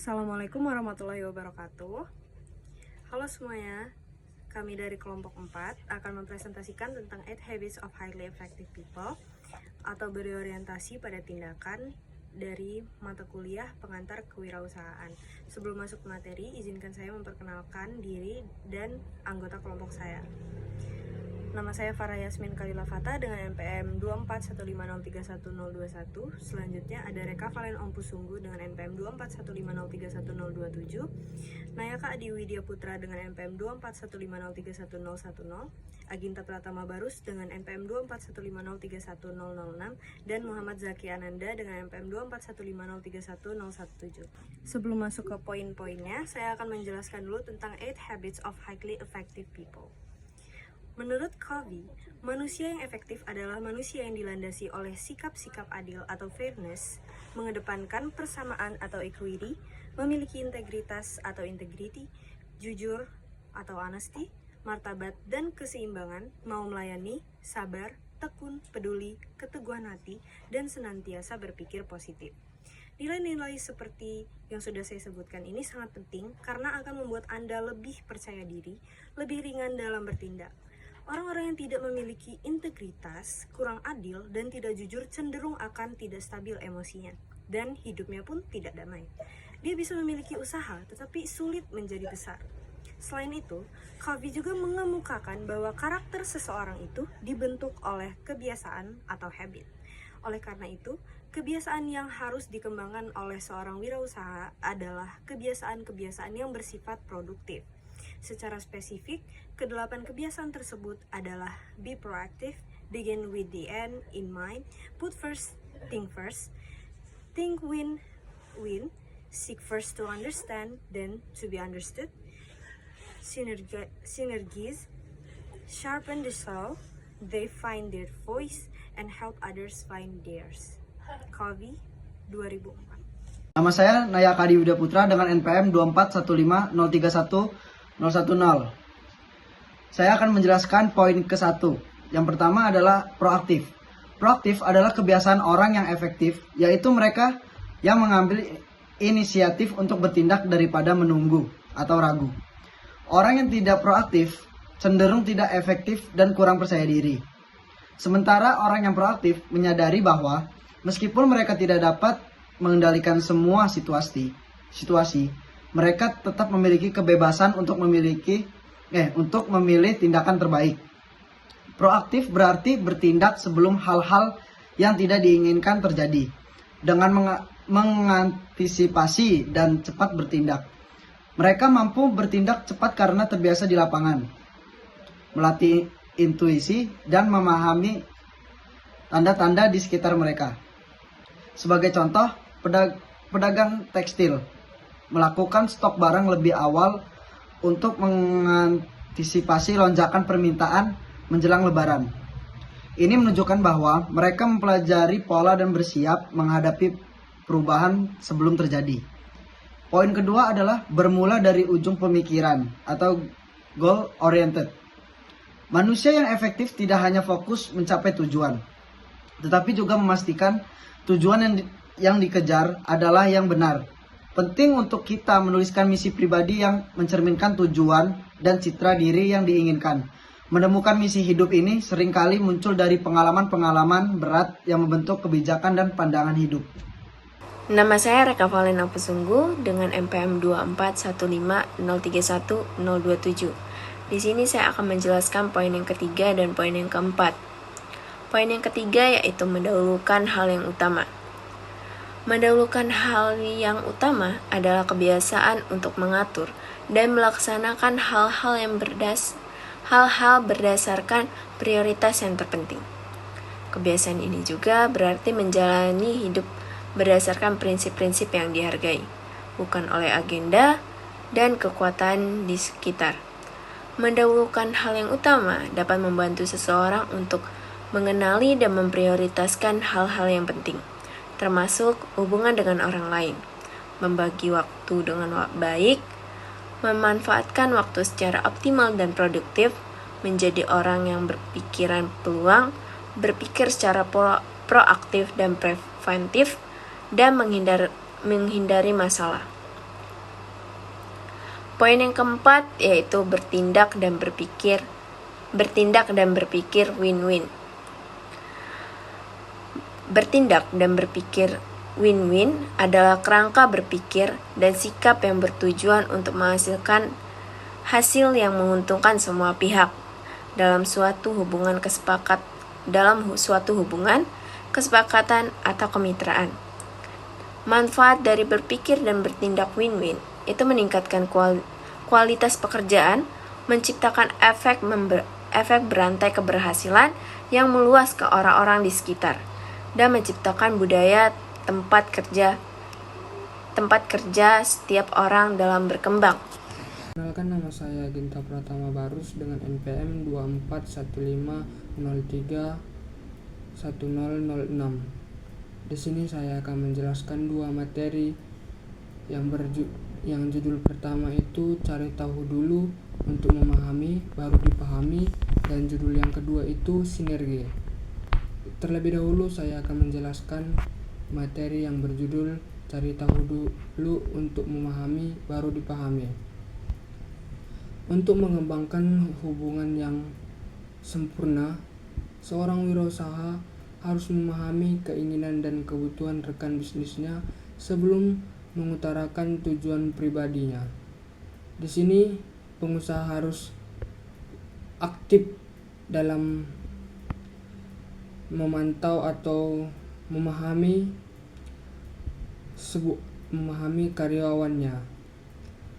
Assalamualaikum warahmatullahi wabarakatuh. Halo semuanya, kami dari kelompok 4 akan mempresentasikan tentang 8 Habits of Highly Effective People atau berorientasi pada tindakan dari mata kuliah pengantar kewirausahaan. Sebelum masuk ke materi, izinkan saya memperkenalkan diri dan anggota kelompok saya. Nama saya Farah Yasmin Kalila Fata dengan NPM 24150311021. Selanjutnya ada Reka Valen Ompusunggu dengan NPM 24150311027. Nayaka Adi Widya Putra dengan NPM 24150311010. Aginta Pratama Barus dengan NPM 24150311006 dan Muhammad Zaki Ananda dengan NPM 24150311017. Sebelum masuk ke poin-poinnya, saya akan menjelaskan dulu tentang 8 Habits of Highly Effective People. Menurut Covey, manusia yang efektif adalah manusia yang dilandasi oleh sikap-sikap adil atau fairness, mengedepankan persamaan atau equity, memiliki integritas atau integrity, jujur atau honesty, martabat dan keseimbangan, mau melayani, sabar, tekun, peduli, keteguhan hati, dan senantiasa berpikir positif. Nilai-nilai seperti yang sudah saya sebutkan ini sangat penting karena akan membuat Anda lebih percaya diri, lebih ringan dalam bertindak. Orang-orang yang tidak memiliki integritas, kurang adil, dan tidak jujur cenderung akan tidak stabil emosinya, dan hidupnya pun tidak damai. Dia bisa memiliki usaha, tetapi sulit menjadi besar. Selain itu, Covey juga mengemukakan bahwa karakter seseorang itu dibentuk oleh kebiasaan atau habit. Oleh karena itu, kebiasaan yang harus dikembangkan oleh seorang wirausaha adalah kebiasaan-kebiasaan yang bersifat produktif. Secara spesifik, kedelapan kebiasaan tersebut adalah be proactive, begin with the end in mind, put first, think win, seek first to understand, then to be understood, synergize, sharpen the saw, they find their voice, and help others find theirs. Covey, 2004. Nama saya Nayaka Adi Widya Putra dengan NPM 24150311010. Saya akan menjelaskan poin ke-1. Yang pertama adalah proaktif. Proaktif adalah kebiasaan orang yang efektif, yaitu mereka yang mengambil inisiatif untuk bertindak daripada menunggu atau ragu. Orang yang tidak proaktif cenderung tidak efektif dan kurang percaya diri. Sementara orang yang proaktif menyadari bahwa meskipun mereka tidak dapat mengendalikan semua situasi, mereka tetap memiliki kebebasan untuk memilih tindakan terbaik. Proaktif berarti bertindak sebelum hal-hal yang tidak diinginkan terjadi, dengan mengantisipasi dan cepat bertindak. Mereka mampu bertindak cepat karena terbiasa di lapangan, melatih intuisi, dan memahami tanda-tanda di sekitar mereka. Sebagai contoh, pedagang tekstil melakukan stok barang lebih awal untuk mengantisipasi lonjakan permintaan menjelang Lebaran. Ini menunjukkan bahwa mereka mempelajari pola dan bersiap menghadapi perubahan sebelum terjadi. Poin kedua adalah bermula dari ujung pemikiran atau goal oriented. Manusia yang efektif tidak hanya fokus mencapai tujuan, tetapi juga memastikan tujuan yang dikejar adalah yang benar. Penting untuk kita menuliskan misi pribadi yang mencerminkan tujuan dan citra diri yang diinginkan. Menemukan misi hidup ini seringkali muncul dari pengalaman-pengalaman berat yang membentuk kebijakan dan pandangan hidup. Nama saya Reka Valen Ompusunggu dengan NPM 24150311027. Di sini saya akan menjelaskan poin yang ketiga dan poin yang keempat. Poin yang ketiga yaitu mendahulukan hal yang utama. Mendahulukan hal yang utama adalah kebiasaan untuk mengatur dan melaksanakan hal-hal berdasarkan prioritas yang terpenting. Kebiasaan ini juga berarti menjalani hidup berdasarkan prinsip-prinsip yang dihargai, bukan oleh agenda dan kekuatan di sekitar. Mendahulukan hal yang utama dapat membantu seseorang untuk mengenali dan memprioritaskan hal-hal yang penting, termasuk hubungan dengan orang lain, membagi waktu dengan baik, memanfaatkan waktu secara optimal dan produktif, menjadi orang yang berpikiran peluang, berpikir secara proaktif dan preventif, dan menghindari masalah. Poin yang keempat yaitu bertindak dan berpikir win-win. Bertindak dan berpikir win-win adalah kerangka berpikir dan sikap yang bertujuan untuk menghasilkan hasil yang menguntungkan semua pihak dalam suatu hubungan kesepakatan atau kemitraan. Manfaat dari berpikir dan bertindak win-win itu meningkatkan kualitas pekerjaan, menciptakan efek berantai keberhasilan yang meluas ke orang-orang di sekitar, dan menciptakan budaya tempat kerja setiap orang dalam berkembang. Kenalkan, nama saya Ginta Pratama Barus dengan NPM 2415031006. Di sini saya akan menjelaskan dua materi yang judul pertama itu cari tahu dulu untuk memahami baru dipahami, dan judul yang kedua itu sinergi. Terlebih dahulu saya akan menjelaskan materi yang berjudul cari tahu dulu untuk memahami baru dipahami. Untuk mengembangkan hubungan yang sempurna, seorang wirausaha harus memahami keinginan dan kebutuhan rekan bisnisnya sebelum mengutarakan tujuan pribadinya. Di sini pengusaha harus aktif dalam memantau atau memahami karyawannya.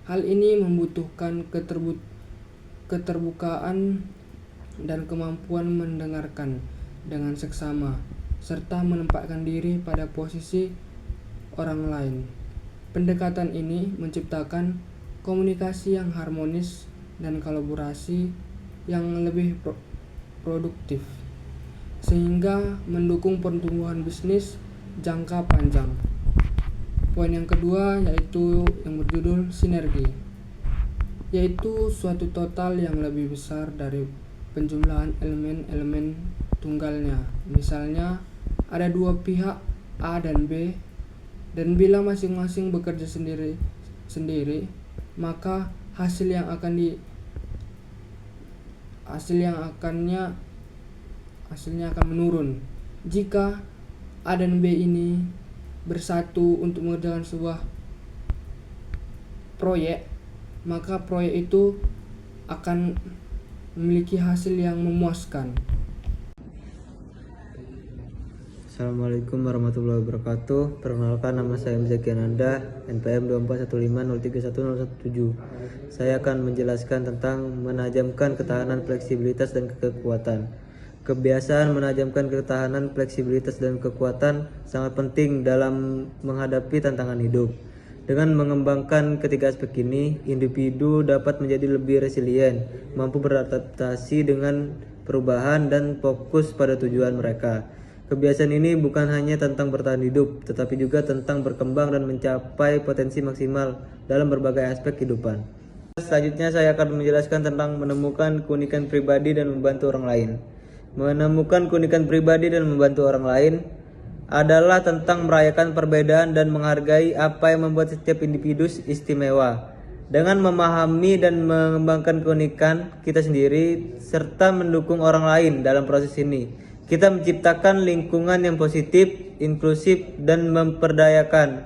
Hal ini membutuhkan keterbukaan dan kemampuan mendengarkan dengan seksama, serta menempatkan diri pada posisi orang lain. Pendekatan ini menciptakan komunikasi yang harmonis dan kolaborasi yang lebih produktif, sehingga mendukung pertumbuhan bisnis jangka panjang. Poin yang kedua yaitu yang berjudul sinergi, yaitu suatu total yang lebih besar dari penjumlahan elemen-elemen tunggalnya. Misalnya ada dua pihak A dan B, dan bila masing-masing bekerja sendiri, maka hasilnya akan menurun. Jika A dan B ini bersatu untuk mengerjakan sebuah proyek, maka proyek itu akan memiliki hasil yang memuaskan. Assalamualaikum warahmatullahi wabarakatuh. Perkenalkan, nama saya Mzaki Ananda, NPM 2415031017. Saya akan menjelaskan tentang menajamkan ketahanan, fleksibilitas, dan kekuatan. Kebiasaan menajamkan ketahanan, fleksibilitas, dan kekuatan sangat penting dalam menghadapi tantangan hidup. Dengan mengembangkan ketiga aspek ini, individu dapat menjadi lebih resilient, mampu beradaptasi dengan perubahan, dan fokus pada tujuan mereka. Kebiasaan ini bukan hanya tentang bertahan hidup, tetapi juga tentang berkembang dan mencapai potensi maksimal dalam berbagai aspek kehidupan. Selanjutnya saya akan menjelaskan tentang menemukan keunikan pribadi dan membantu orang lain. Menemukan keunikan pribadi dan membantu orang lain adalah tentang merayakan perbedaan dan menghargai apa yang membuat setiap individu istimewa. Dengan memahami dan mengembangkan keunikan kita sendiri serta mendukung orang lain dalam proses ini, kita menciptakan lingkungan yang positif, inklusif, dan memperdayakan.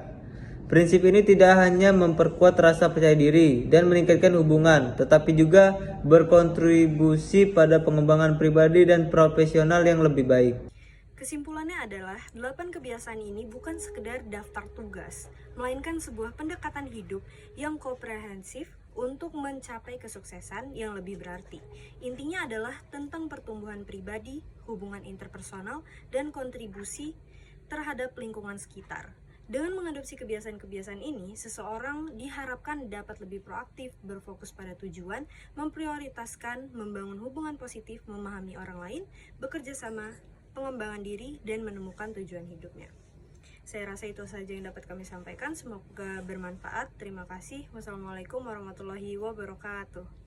Prinsip ini tidak hanya memperkuat rasa percaya diri dan meningkatkan hubungan, tetapi juga berkontribusi pada pengembangan pribadi dan profesional yang lebih baik. Kesimpulannya adalah 8 kebiasaan ini bukan sekedar daftar tugas, melainkan sebuah pendekatan hidup yang komprehensif untuk mencapai kesuksesan yang lebih berarti. Intinya adalah tentang pertumbuhan pribadi, hubungan interpersonal, dan kontribusi terhadap lingkungan sekitar. Dengan mengadopsi kebiasaan-kebiasaan ini, seseorang diharapkan dapat lebih proaktif, berfokus pada tujuan, memprioritaskan, membangun hubungan positif, memahami orang lain, bekerja sama, pengembangan diri, dan menemukan tujuan hidupnya. Saya rasa itu saja yang dapat kami sampaikan. Semoga bermanfaat. Terima kasih. Wassalamualaikum warahmatullahi wabarakatuh.